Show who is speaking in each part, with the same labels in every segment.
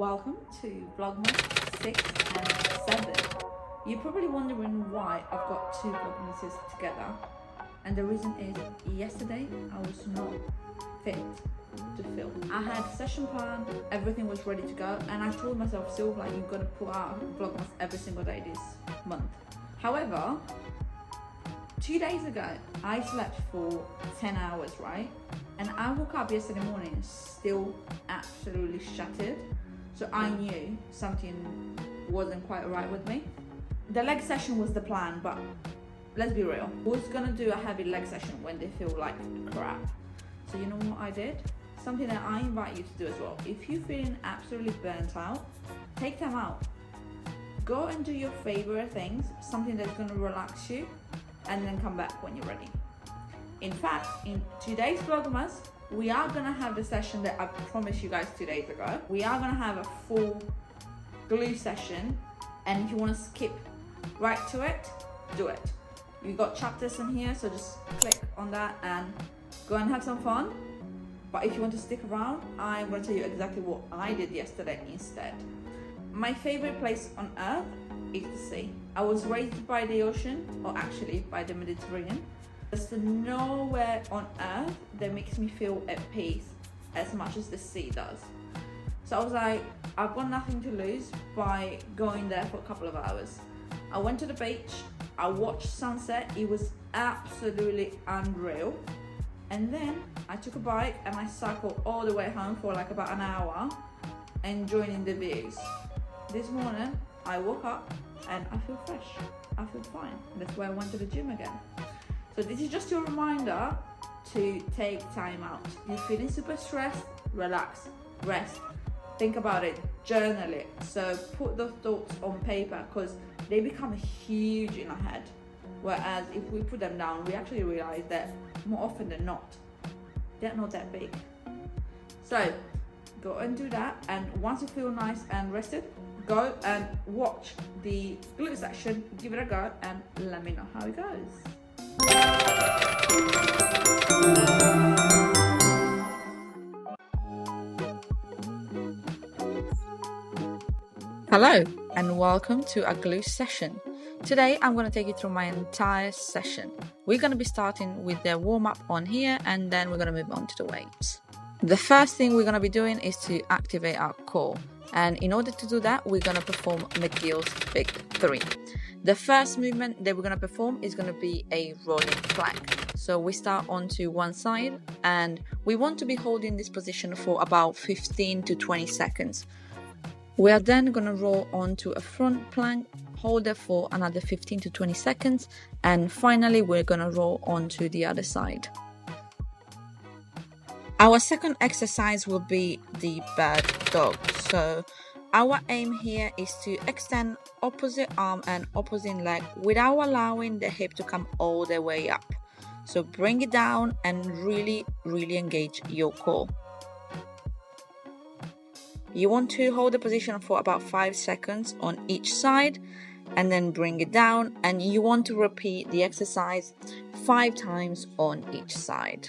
Speaker 1: Welcome to VLOGMAS 6 and 7. You're probably wondering why I've got two VLOGMASes together, and the reason is yesterday I was not fit to film. I had a session plan, everything was ready to go, and I told myself, Silvia, like, you've got to put out VLOGMAS every single day this month. However, 2 days ago I slept for 10 hours, right? And I woke up yesterday morning still absolutely shattered. So I knew something wasn't quite right with me. The leg session was the plan, but let's be real. Who's gonna do a heavy leg session when they feel like crap? So you know what I did? Something that I invite you to do as well. If you're feeling absolutely burnt out, take time out. Go and do your favorite things, something that's gonna relax you, and then come back when you're ready. In fact, in today's VLOGMAS, we are gonna have the session that I promised you guys 2 days ago. We are gonna have a full glue session, and if you wanna skip right to it, do it. You got chapters in here, so just click on that and go and have some fun. But if you want to stick around, I'm gonna tell you exactly what I did yesterday instead. My favorite place on earth is the sea. I was raised by the ocean, or actually by the Mediterranean. There's nowhere on earth that makes me feel at peace as much as the sea does. So I was like, I've got nothing to lose by going there for a couple of hours. I went to the beach, I watched sunset, it was absolutely unreal. And then I took a bike and I cycled all the way home for like about an hour, enjoying the views. This morning, I woke up and I feel fresh, I feel fine. That's why I went to the gym again. So this is just your reminder to take time out. If you're feeling super stressed, relax, rest, think about it, journal it. So put those thoughts on paper because they become huge in our head. Whereas if we put them down, we actually realize that more often than not, they're not that big. So go and do that. And once you feel nice and rested, go and watch the glute section, give it a go, and let me know how it goes. Hello and welcome to a glue session. Today I'm going to take you through my entire session. We're going to be starting with the warm-up on here, and then we're going to move on to the weights. The first thing we're going to be doing is to activate our core, and in order to do that we're going to perform McGill's Big 3. The first movement that we're going to perform is going to be a rolling plank. So we start onto one side and we want to be holding this position for about 15 to 20 seconds. We are then going to roll onto a front plank, hold it for another 15 to 20 seconds, and finally we're going to roll onto the other side. Our second exercise will be the bird dog. So our aim here is to extend opposite arm and opposite leg without allowing the hip to come all the way up. So bring it down and really engage your core. You want to hold the position for about 5 seconds on each side and then bring it down, and you want to repeat the exercise 5 times on each side.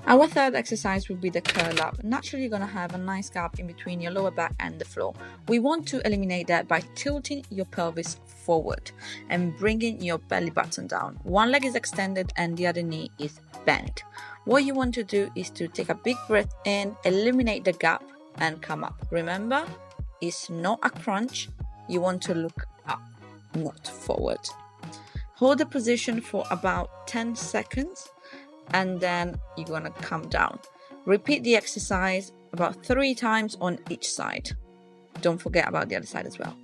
Speaker 1: Our third exercise will be the curl up. Naturally, you're going to have a nice gap in between your lower back and the floor. We want to eliminate that by tilting your pelvis forward and bringing your belly button down. One leg is extended and the other knee is bent. What you want to do is to take a big breath in, eliminate the gap, and come up. Remember, it's not a crunch. You want to look up, not forward. Hold the position for about 10 seconds. And then you're gonna come down. Repeat the exercise about 3 times on each side. Don't forget about the other side as well.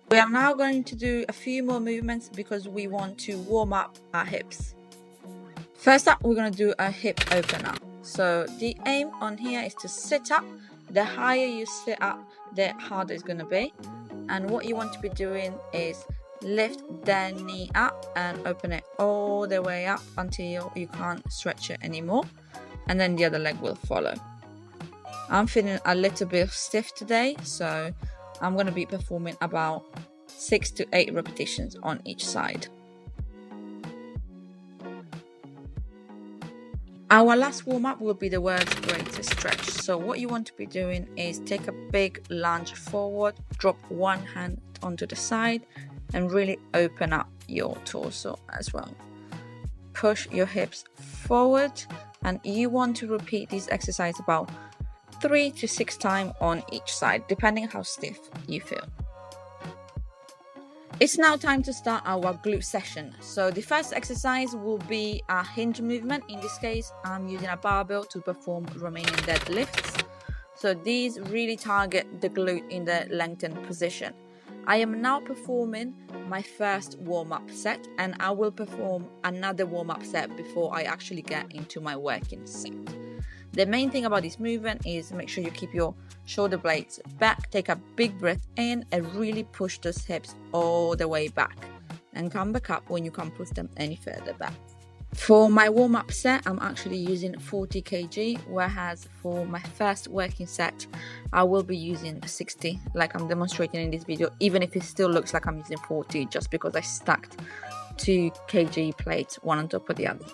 Speaker 1: We are now going to do a few more movements because we want to warm up our hips. First up, we're gonna do a hip opener. So the aim on here is to sit up. The higher you sit up, the harder it's gonna be. And what you want to be doing is lift the knee up and open it all the way up until you can't stretch it anymore, and then the other leg will follow. I'm feeling a little bit stiff today, so I'm going to be performing about 6 to 8 repetitions on each side. Our last warm-up will be the world's greatest stretch. So what you want to be doing is take a big lunge forward, drop one hand onto the side, and really open up your torso as well. Push your hips forward, and you want to repeat this exercise about 3 to 6 times on each side, depending how stiff you feel. It's now time to start our glute session. So the first exercise will be a hinge movement. In this case, I'm using a barbell to perform remaining deadlifts. So these really target the glute in the lengthened position. I am now performing my first warm-up set, and I will perform another warm-up set before I actually get into my working set. The main thing about this movement is make sure you keep your shoulder blades back, take a big breath in, and really push those hips all the way back, and come back up when you can't push them any further back. For my warm-up set, I'm actually using 40 kg, whereas for my first working set, I will be using 60, like I'm demonstrating in this video, even if it still looks like I'm using 40, just because I stacked 2 kg plates, one on top of the other.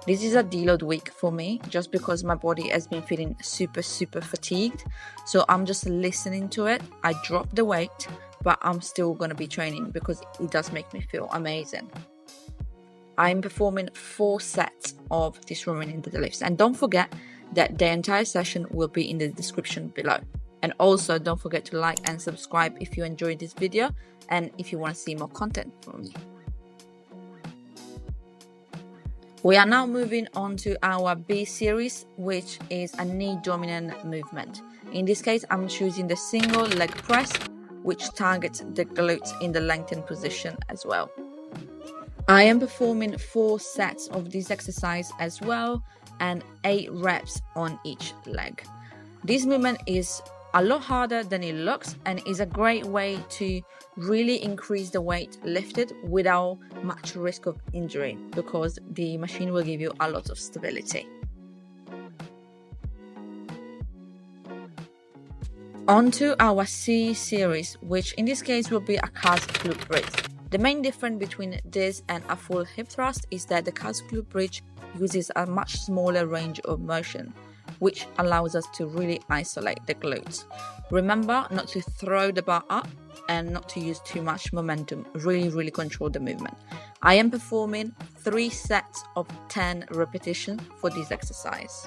Speaker 1: This is a deload week for me, just because my body has been feeling super fatigued. So I'm just listening to it. I drop the weight, but I'm still going to be training because it does make me feel amazing. I'm performing 4 sets of these remaining deadlifts. And don't forget that the entire session will be in the description below. And also don't forget to like and subscribe if you enjoyed this video and if you want to see more content from me. We are now moving on to our B series, which is a knee dominant movement. In this case, I'm choosing the single leg press, which targets the glutes in the lengthened position as well. I am performing 4 sets of this exercise as well, and 8 reps on each leg. This movement is a lot harder than it looks, and is a great way to really increase the weight lifted without much risk of injury, because the machine will give you a lot of stability. On to our C series, which in this case will be a calf glute bridge. The main difference between this and a full hip thrust is that the calf glute bridge uses a much smaller range of motion, which allows us to really isolate the glutes. Remember not to throw the bar up and not to use too much momentum. Really control the movement. I am performing 3 sets of 10 repetitions for this exercise.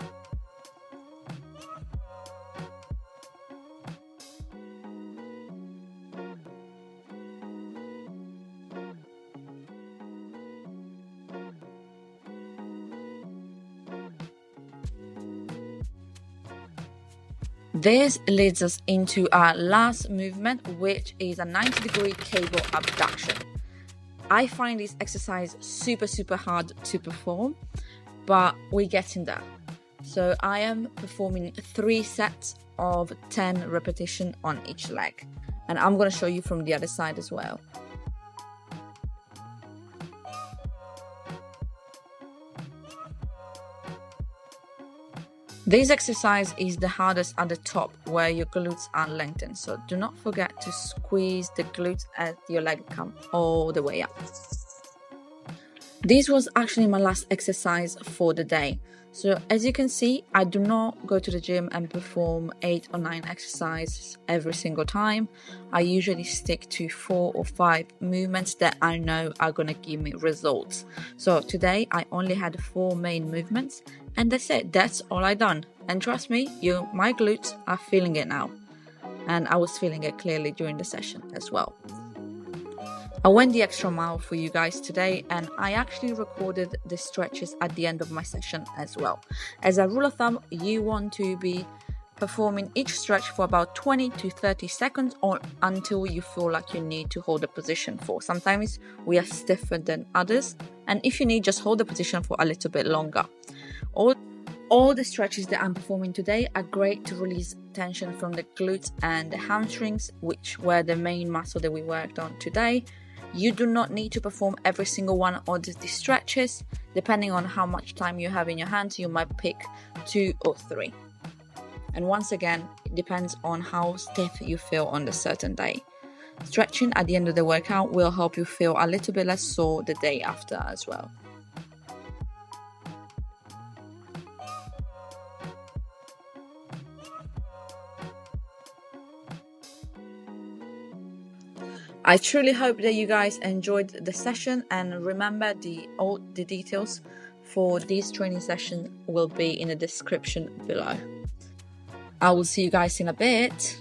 Speaker 1: This leads us into our last movement, which is a 90-degree cable abduction. I find this exercise super hard to perform, but we're getting there. So I am performing 3 sets of 10 repetitions on each leg, and I'm going to show you from the other side as well. This exercise is the hardest at the top, where your glutes are lengthened, so do not forget to squeeze the glutes as your leg comes all the way up. This was actually my last exercise for the day. So as you can see, I do not go to the gym and perform 8 or 9 exercises every single time. I usually stick to 4 or 5 movements that I know are going to give me results. So today I only had 4 main movements, and that's it. That's all I done. And trust me, my glutes are feeling it now. And I was feeling it clearly during the session as well. I went the extra mile for you guys today, and I actually recorded the stretches at the end of my session as well. As a rule of thumb, you want to be performing each stretch for about 20 to 30 seconds or until you feel like you need to hold the position for. Sometimes we are stiffer than others, and if you need, just hold the position for a little bit longer. All the stretches that I'm performing today are great to release tension from the glutes and the hamstrings, which were the main muscle that we worked on today. You do not need to perform every single one of these stretches. Depending on how much time you have in your hands, you might pick 2 or 3. And once again, it depends on how stiff you feel on a certain day. Stretching at the end of the workout will help you feel a little bit less sore the day after as well. I truly hope that you guys enjoyed the session, and remember all the details for this training session will be in the description below. I will see you guys in a bit.